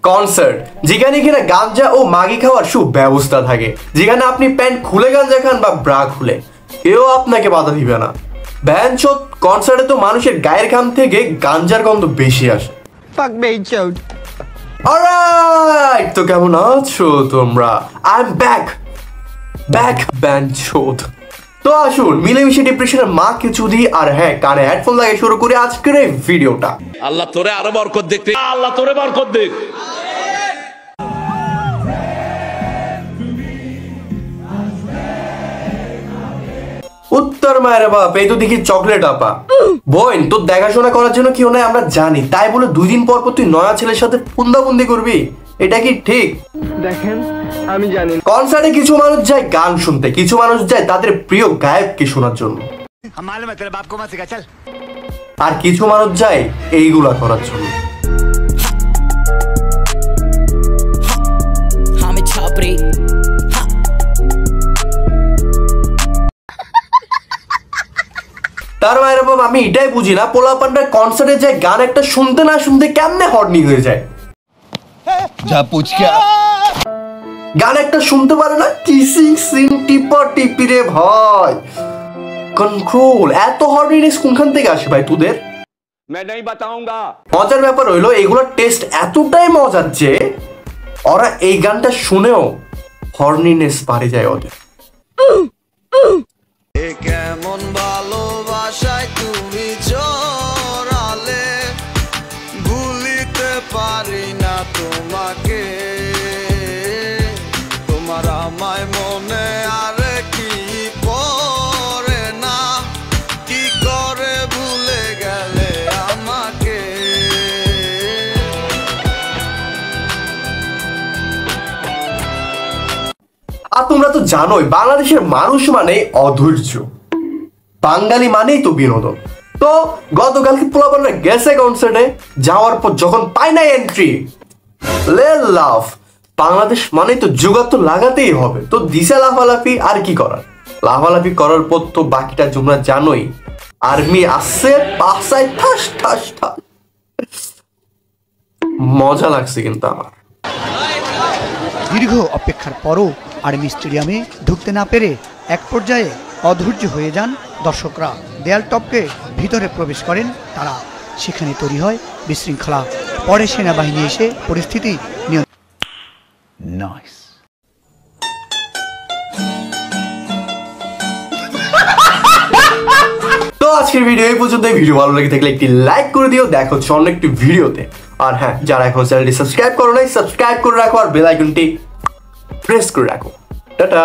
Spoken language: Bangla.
কনসার্ট, যেখানে কিনা গাঞ্জা ও মাগি খাওয়ার সুব্যবস্থা থাকে, যেখানে আপনি প্যান্ট খুলে গাঞ্জা খান বা ব্রা খুলে, কেউ আপনাকে বাধা দিবে না। ব্যানচোদ, কনসার্টে তো মানুষের গায়ের ঘাম থেকে গাঞ্জার গন্ধ বেশি আসে। অলরাইট, তো কেমন আছো তোমরা? আই এম ব্যাক ব্যানচোদ। তো আসুন মিলেমিশে ডিপ্রেশনের মা কিছু দিই, আর হ্যাঁ, কানে হেডফোন লাগিয়ে শুরু করে আজকের এই ভিডিওটা। আল্লাহ তোরে আরো বরকত দেখতে, আল্লাহ তোরে বরকত দেখ। উত্তর মায়ের বাপ, এই তো দেখি চকলেট আপা। বোন, তোর দেখাশোনা করার জন্য কেউ নাই আমরা জানি, তাই বলে 2 দিন পর পর তুই নয়া ছেলের সাথে ফুন্দাবন্দি করবি? এটা কি ঠিক? দেখেন, আমি জানি কনসার্টে কিছু মানুষ যায় গান শুনতে, কিছু মানুষ যায় তাদের প্রিয় গায়ককে শোনার জন্য, আর কিছু মানুষ যায় এইগুলা করার জন্য। তার মায়ের বাবা, আমি এটাই বুঝি না, পোলাপানরা কনসার্টে যায় গান একটা শুনতে না শুনতে কেমনে হর্নি হয়ে যায়। গান একটা শুনতে পারে না, কিসিং সিন টিপা টিপি রে ভাই, কন্ট্রোল। এত হর্নিনেস কোনখান থেকে আসে ভাই তোদের? মজার ব্যাপার হইলো এগুলোর টেস্ট এতটাই মজার যে ওরা এই গানটা শুনেও হর্নিনেস বাড়ে যায় ওদের। কেমন ভালোবাসায় তুমি জড়ালে, ভুলিতে পারি না তোমাকে, তোমার আমায় মনে আর কি পড়ে না, কি করে ভুলে গেলে আমাকে। আর তোমরা তো জানোই বাংলাদেশের মানুষ মানে অধৈর্য, বাঙালি মানেই তো বিনোদন। তো গতকালকে পোলাপানরা গেছে কনসার্টে, যাওয়ার পর যখন পায় না এন্ট্রি, লাভ, বাংলাদেশ মানেই তো জোগাড় তো লাগাতেই হবে, তো দিশা লাফালাফি, আর কি করার। লাফালাফি করার পর তো বাকিটা তোমরা জানোই, আর্মি আসছে পাশায় ঠাস ঠাস ঠাস। মজা লাগছে কিন্তু আমার। দীর্ঘ অপেক্ষার পরও আর্মি স্টেডিয়ামে ঢুকতে না পেরে এক পর্যায়ে অধৈর্য হয়ে যান দর্শকরা। দেয়াল টপকে ভিতরে প্রবেশ করেন তারা, সেখানে তৈরি হয় বিশৃঙ্খলা। পরে সেনাবাহিনী এসে পরিস্থিতি তো আজকের ভিডিও এই পর্যন্ত। ভিডিও ভালো লেগে থাকলে একটি লাইক করে দিও, দেখো অন্য একটি ভিডিওতে। আর হ্যাঁ, যারা এখন চ্যানেলটি সাবস্ক্রাইব করো নাই, সাবস্ক্রাইব করে রাখো আর বেল আইকনটি প্রেস করে রাখো। টাটা।